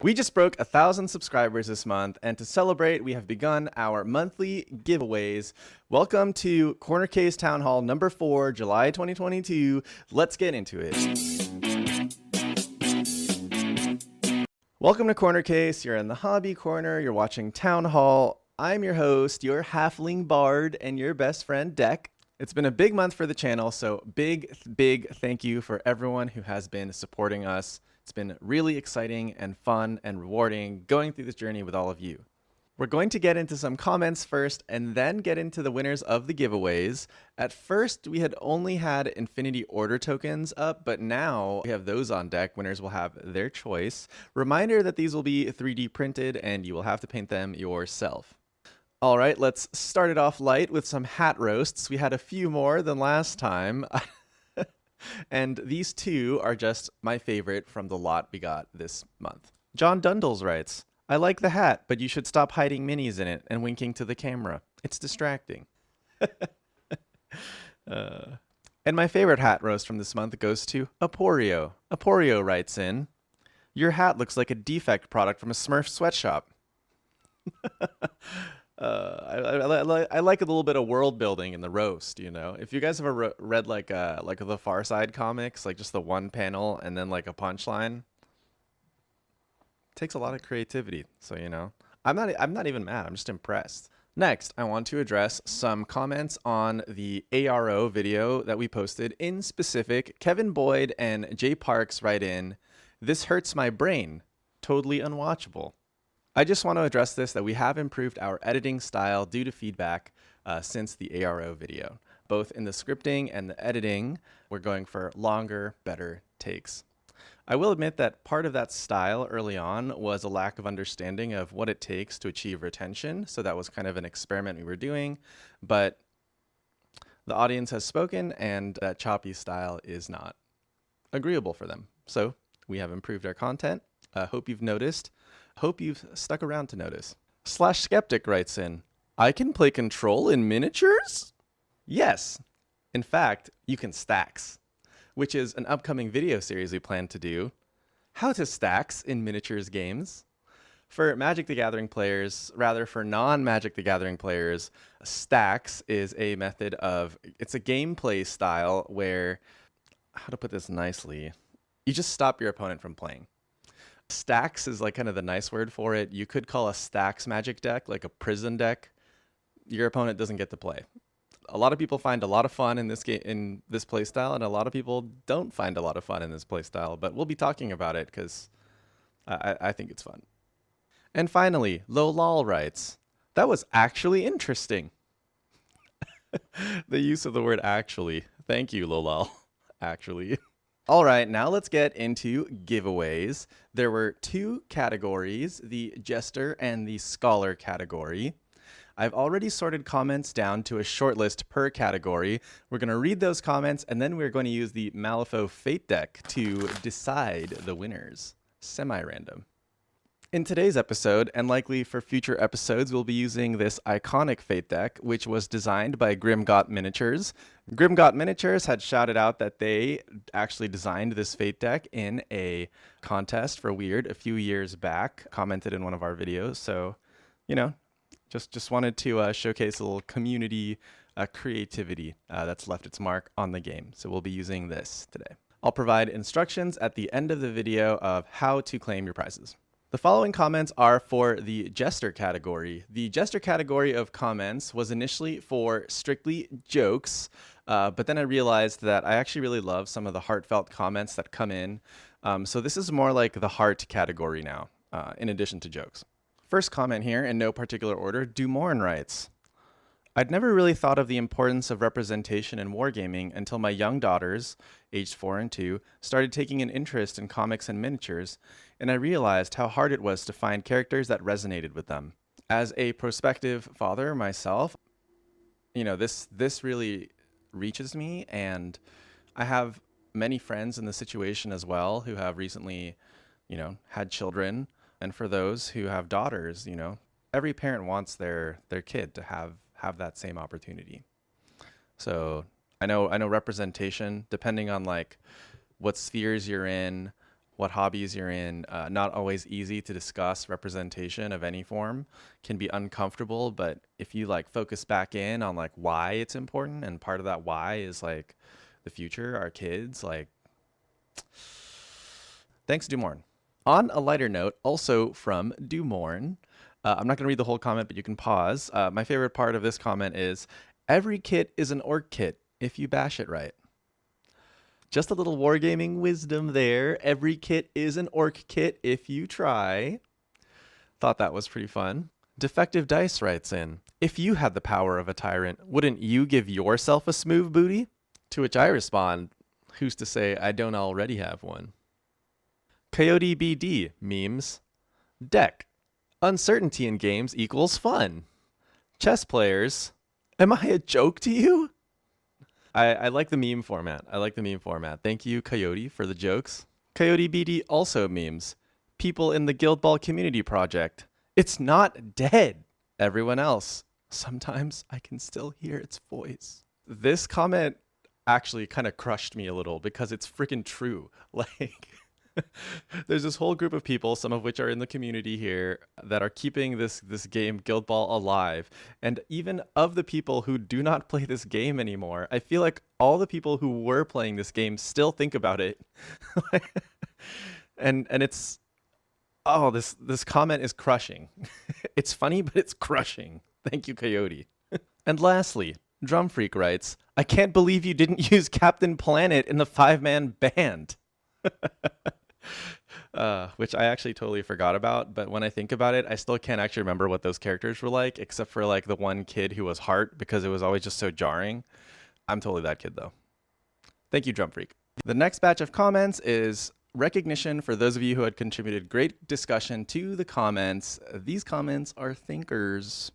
We just broke 1,000 subscribers this month, and to celebrate, we have begun our monthly giveaways. Welcome to Corner Case Town Hall number 4, July 2022. Let's get into it. Welcome to Corner Case. You're in the hobby corner. You're watching Town Hall. I'm your host, your halfling bard, and your best friend, Deck. It's been a big month for the channel, so big thank you for everyone who has been supporting us. It's been really exciting and fun and rewarding going through this journey with all of you. We're going to get into some comments first and then get into the winners of the giveaways. At first, we had only had Infinity Order tokens up, but now we have those on deck. Winners will have their choice. Reminder that these will be 3D printed and you will have to paint them yourself. All right, let's start it off light with some hat roasts. We had a few more than last time. And these two are just my favorite from the lot we got this month. John Dundles writes, I like the hat, but you should stop hiding minis in it and winking to the camera. It's distracting. And my favorite hat roast from this month goes to Aporio. Aporio writes in, your hat looks like a defect product from a Smurf sweatshop. I like a little bit of world building in the roast, you know. If you guys ever read like the Far Side comics, like just the one panel and then like a punchline, it takes a lot of creativity. So you know, I'm not even mad. I'm just impressed. Next, I want to address some comments on the ARO video that we posted. In specific, Kevin Boyd and Jay Parks write in, "This hurts my brain. Totally unwatchable." I just want to address this, that we have improved our editing style due to feedback since the ARO video. Both in the scripting and the editing, we're going for longer, better takes. I will admit that part of that style early on was a lack of understanding of what it takes to achieve retention. So that was kind of an experiment we were doing, but the audience has spoken and that choppy style is not agreeable for them. So we have improved our content. Hope you've noticed. Hope you've stuck around to notice. Slash Skeptic writes in, I can play Control in miniatures? Yes. In fact, you can stacks, which is an upcoming video series we plan to do. How to stacks in miniatures games. For Magic the Gathering players, rather for non-Magic the Gathering players, stacks is a method of, it's a gameplay style where, how to put this nicely, you just stop your opponent from playing. Stacks is like kind of the nice word for it. You could call a stacks magic deck like a prison deck. Your opponent doesn't get to play. A lot of people find a lot of fun in this game, in this play style, and a lot of people don't find a lot of fun in this play style, but we'll be talking about it because I think it's fun. And finally, Lolal writes, that was actually interesting. The use of the word actually. Thank you, Lolal. Actually. All right, now let's get into giveaways. There were two categories, the Jester and the Scholar category. I've already sorted comments down to a short list per category. We're going to read those comments, and then we're going to use the Malifaux Fate deck to decide the winners. Semi-random. In today's episode, and likely for future episodes, we'll be using this iconic Fate deck, which was designed by Grimgot Miniatures. Grimgot Miniatures had shouted out that they actually designed this Fate deck in a contest for Weird a few years back, commented in one of our videos. So, you know, just wanted to showcase a little community creativity that's left its mark on the game. So we'll be using this today. I'll provide instructions at the end of the video of how to claim your prizes. The following comments are for the Jester category. The Jester category of comments was initially for strictly jokes, but then I realized that I actually really love some of the heartfelt comments that come in. So this is more like the heart category now, in addition to jokes. First comment here, in no particular order, Dumorn writes, I'd never really thought of the importance of representation in wargaming until my young daughters, aged 4 and 2, started taking an interest in comics and miniatures, and I realized how hard it was to find characters that resonated with them. As a prospective father myself, you know, this really reaches me, and I have many friends in the situation as well who have recently, you know, had children, and for those who have daughters, you know, every parent wants their kid to have that same opportunity. So I know representation, depending on like what spheres you're in, what hobbies you're in. Not always easy to discuss representation of any form, can be uncomfortable, but if you like focus back in on like why it's important, and part of that why is like the future, our kids, like thanks, Dumorn. On a lighter note, also from Dumorn, I'm not going to read the whole comment, but you can pause. My favorite part of this comment is, every kit is an orc kit if you bash it right. Just a little wargaming wisdom there. Every kit is an orc kit if you try. Thought that was pretty fun. Defective Dice writes in, if you had the power of a tyrant, wouldn't you give yourself a smooth booty? To which I respond, who's to say I don't already have one? Coyote BD memes. Deck. Uncertainty in games equals fun. Chess players. Am I a joke to you? I like the meme format. I like the meme format. Thank you, Coyote, for the jokes. Coyote BD also memes. People in the Guild Ball Community Project. It's not dead. Everyone else. Sometimes I can still hear its voice. This comment actually kind of crushed me a little because it's freaking true. Like, there's this whole group of people, some of which are in the community here, that are keeping this game Guild Ball alive. And even of the people who do not play this game anymore, I feel like all the people who were playing this game still think about it. and it's, oh, this comment is crushing. It's funny, but it's crushing. Thank you, Coyote. And lastly, Drum Freak writes, I can't believe you didn't use Captain Planet in the 5-man band. Which I actually totally forgot about, but when I think about it, I still can't actually remember what those characters were like, except for like the one kid who was Heart, because it was always just so jarring. I'm totally that kid though. Thank you, Drum Freak. The next batch of comments is recognition for those of you who had contributed great discussion to the comments. These comments are thinkers.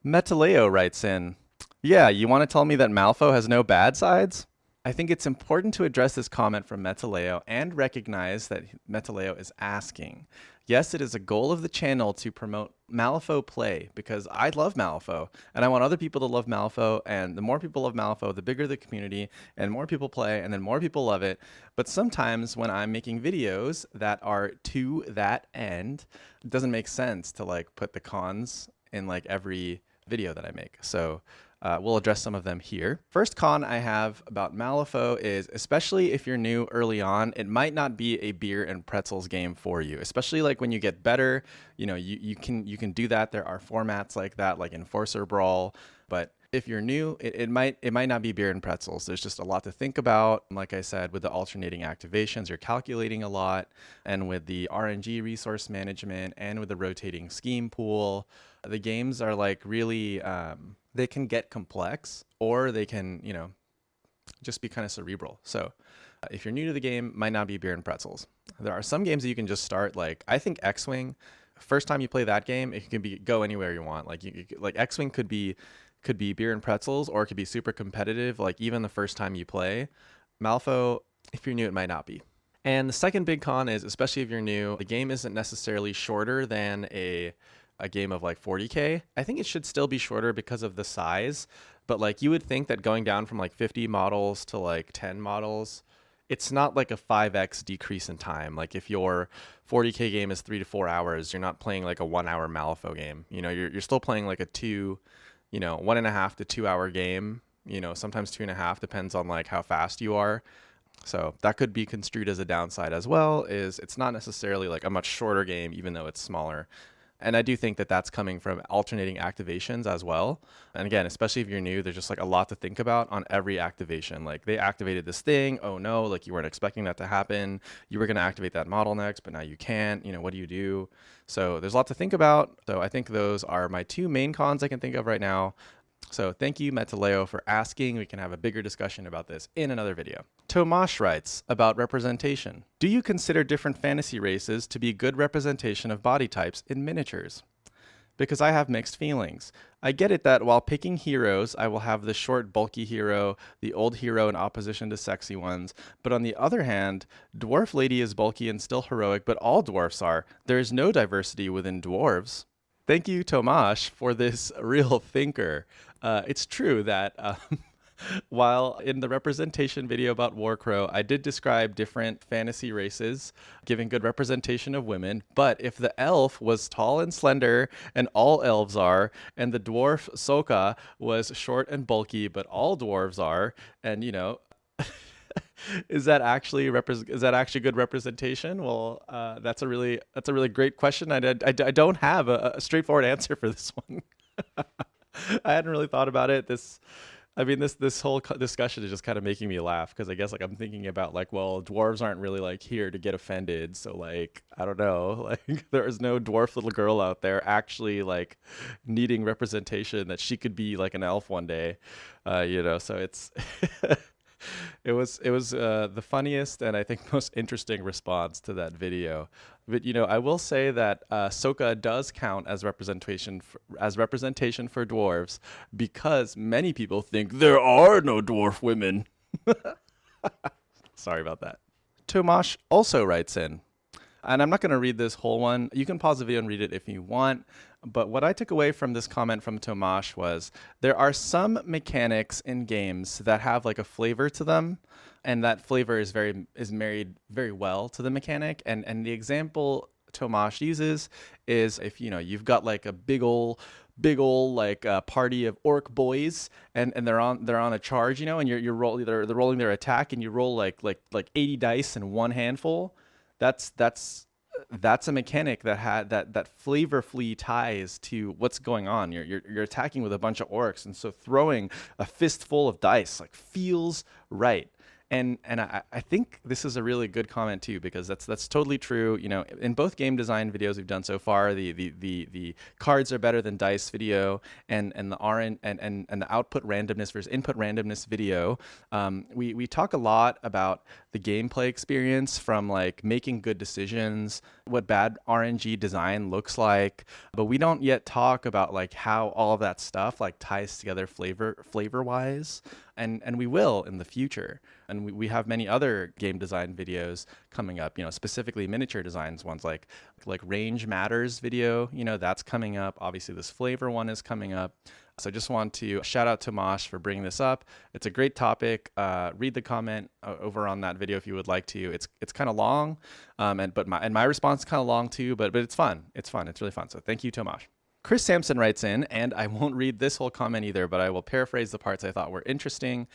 Metaleo writes in, yeah, you want to tell me that Malifaux has no bad sides? I think it's important to address this comment from Metaleo and recognize that Metaleo is asking. Yes, it is a goal of the channel to promote Malifaux play, because I love Malifaux and I want other people to love Malifaux, and the more people love Malifaux, the bigger the community, and more people play, and then more people love it. But sometimes when I'm making videos that are to that end, it doesn't make sense to like put the cons in like every video that I make. So we'll address some of them here. First con I have about Malifaux is, especially if you're new early on, it might not be a beer and pretzels game for you, especially like when you get better, you know, you can do that. There are formats like that, like Enforcer Brawl, but if you're new, it might not be beer and pretzels. There's just a lot to think about. Like I said, with the alternating activations, you're calculating a lot, and with the RNG resource management and with the rotating scheme pool, the games are like really, they can get complex, or they can, you know, just be kind of cerebral. So if you're new to the game, might not be beer and pretzels. There are some games that you can just start, like I think X-Wing, first time you play that game, it can be go anywhere you want. Like like X-Wing could be beer and pretzels, or it could be super competitive, like even the first time you play. Malifaux, if you're new, it might not be. And the second big con is, especially if you're new, the game isn't necessarily shorter than a game of like 40K. I think it should still be shorter because of the size, but like you would think that going down from like 50 models to like 10 models, it's not like a 5x decrease in time. Like if your 40K game is 3 to 4 hours, you're not playing like a 1 hour Malifaux game. You know, you're still playing like a 1.5 to 2 hour game, you know, sometimes 2.5, depends on like how fast you are. So that could be construed as a downside as well, is it's not necessarily like a much shorter game, even though it's smaller. And I do think that that's coming from alternating activations as well. And again, especially if you're new, there's just like a lot to think about on every activation. Like they activated this thing. Oh no, like you weren't expecting that to happen. You were going to activate that model next, but now you can't. You know, what do you do? So there's a lot to think about. So I think those are my two main cons I can think of right now. So thank you, Metaleo, for asking. We can have a bigger discussion about this in another video. Tomash writes about representation. Do you consider different fantasy races to be good representation of body types in miniatures? Because I have mixed feelings. I get it that while picking heroes, I will have the short, bulky hero, the old hero in opposition to sexy ones. But on the other hand, Dwarf Lady is bulky and still heroic, but all dwarfs are. There is no diversity within dwarves. Thank you, Tomash, for this real thinker. It's true that While in the representation video about Warcrow, I did describe different fantasy races, giving good representation of women. But if the elf was tall and slender, and all elves are, and the dwarf Soka was short and bulky, but all dwarves are, and is that actually good representation? Well, that's a really great question. I don't have a straightforward answer for this one. I hadn't really thought about it. This whole discussion is just kind of making me laugh because I guess like I'm thinking about like, well, dwarves aren't really like here to get offended, so like I don't know, like there is no dwarf little girl out there actually like needing representation that she could be like an elf one day, So it's it was the funniest and I think most interesting response to that video. But I will say that Soka does count as representation for dwarves because many people think there are no dwarf women. Sorry about that. Tomash also writes in, and I'm not going to read this whole one. You can pause the video and read it if you want. But what I took away from this comment from Tomash was there are some mechanics in games that have like a flavor to them, and that flavor is married very well to the mechanic. And the example Tomash uses is if you've got like a big ol' like party of orc boys and they're on a charge, and they're rolling their attack and you roll like 80 dice in one handful. That's a mechanic that flavorfully ties to what's going on. You're attacking with a bunch of orcs, and so throwing a fistful of dice like feels right. And I think this is a really good comment too, because that's totally true. In both game design videos we've done so far, the cards are better than dice video, and the RN and the output randomness versus input randomness video. We talk a lot about the gameplay experience, from like making good decisions, what bad RNG design looks like, but we don't yet talk about like how all of that stuff like ties together flavor wise, and we will in the future. And we have many other game design videos coming up, specifically miniature designs ones, like range matters video, that's coming up. Obviously this flavor one is coming up. So I just want to shout out to Mosh for bringing this up. It's a great topic. Read the comment over on that video if you would like to. It's kind of long, and my response is kind of long too, but it's fun. It's really fun. So thank you, Tomash. Chris Sampson writes in, and I won't read this whole comment either, but I will paraphrase the parts I thought were interesting.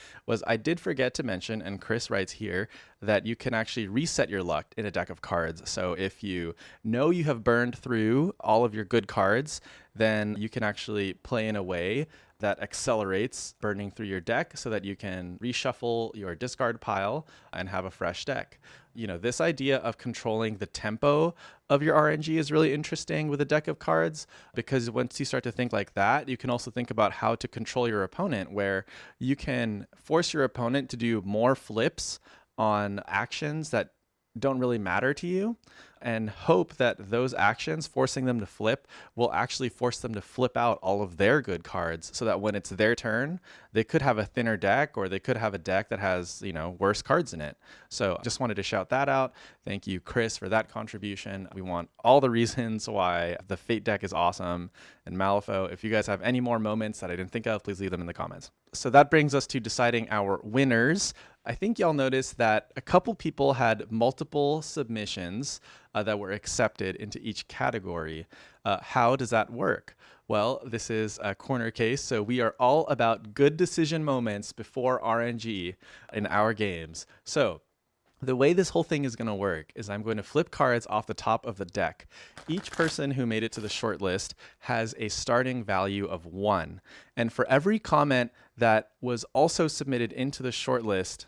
I did forget to mention, and Chris writes here, that you can actually reset your luck in a deck of cards. So if you know you have burned through all of your good cards, then you can actually play in a way that accelerates burning through your deck so that you can reshuffle your discard pile and have a fresh deck. This idea of controlling the tempo of your RNG is really interesting with a deck of cards, because once you start to think like that, you can also think about how to control your opponent, where you can force your opponent to do more flips on actions that don't really matter to you, and hope that those actions forcing them to flip will actually force them to flip out all of their good cards, so that when it's their turn, they could have a thinner deck, or they could have a deck that has, worse cards in it. So just wanted to shout that out. Thank you, Chris, for that contribution. We want all the reasons why the Fate deck is awesome. And Malifaux, if you guys have any more moments that I didn't think of, please leave them in the comments. So that brings us to deciding our winners. I think y'all noticed that a couple people had multiple submissions that were accepted into each category. How does that work? Well, this is a corner case, so we are all about good decision moments before RNG in our games. So the way this whole thing is going to work is I'm going to flip cards off the top of the deck. Each person who made it to the short list has a starting value of 1. And for every comment that was also submitted into the short list,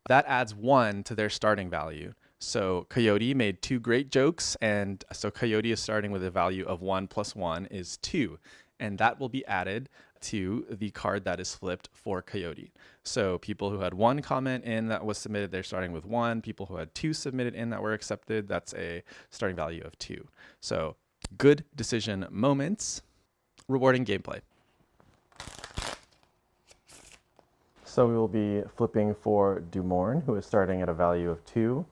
that adds 1 to their starting value. So Coyote made 2 great jokes, and so Coyote is starting with a value of 1 plus 1 is 2. And that will be added to the card that is flipped for Coyote. So people who had 1 comment in that was submitted, they're starting with 1. People who had 2 submitted in that were accepted, that's a starting value of 2. So good decision moments, rewarding gameplay. So we will be flipping for Dumorn, who is starting at a value of 2,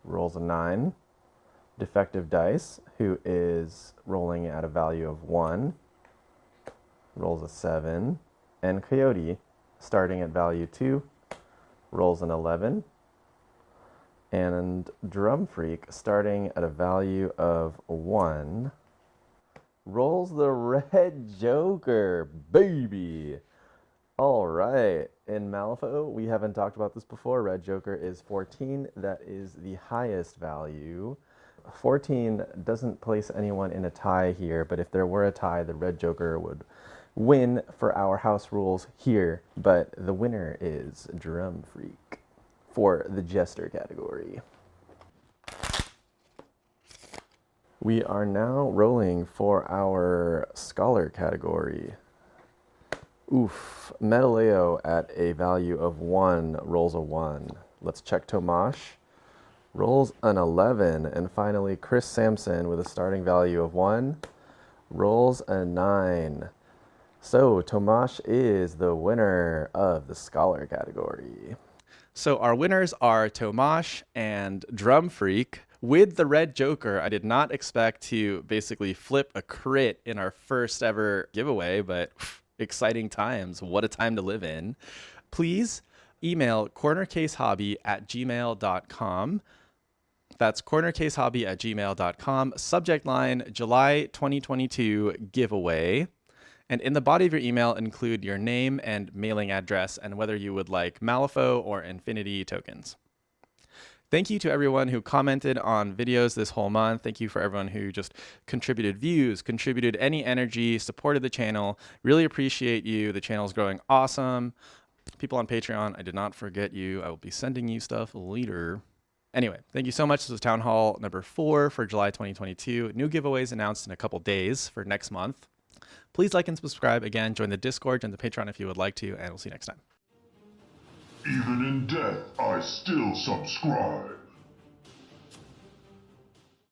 rolls a 9. Defective Dice, who is rolling at a value of 1, rolls a 7. And Coyote starting at value 2, rolls an 11. And Drum Freak, starting at a value of 1, rolls the red joker, baby. All right, in Malifaux, we haven't talked about this before. Red joker is 14. That is the highest value. 14 doesn't place anyone in a tie here, but if there were a tie, the red joker would win for our house rules here. But the winner is Drum Freak for the Jester category. We are now rolling for our Scholar category. Oof, Malifaux at a value of 1 rolls a 1. Let's check Tomash. Rolls an 11. And finally, Chris Sampson with a starting value of 1 rolls a 9. So Tomash is the winner of the Scholar category. So our winners are Tomash and Drum Freak. With the red joker, I did not expect to basically flip a crit in our first ever giveaway, but exciting times. What a time to live in. Please email cornercasehobby@gmail.com. That's cornercasehobby@gmail.com. Subject line, July 2022 giveaway. And in the body of your email, include your name and mailing address and whether you would like Malifaux or Infinity tokens. Thank you to everyone who commented on videos this whole month. Thank you for everyone who just contributed views, contributed any energy, supported the channel. Really appreciate you. The channel is growing awesome. People on Patreon, I did not forget you. I will be sending you stuff later. Anyway, thank you so much. This was Town Hall number 4 for July 2022. New giveaways announced in a couple days for next month. Please like and subscribe. Again, join the Discord and the Patreon if you would like to, and we'll see you next time. Even in death, I still subscribe.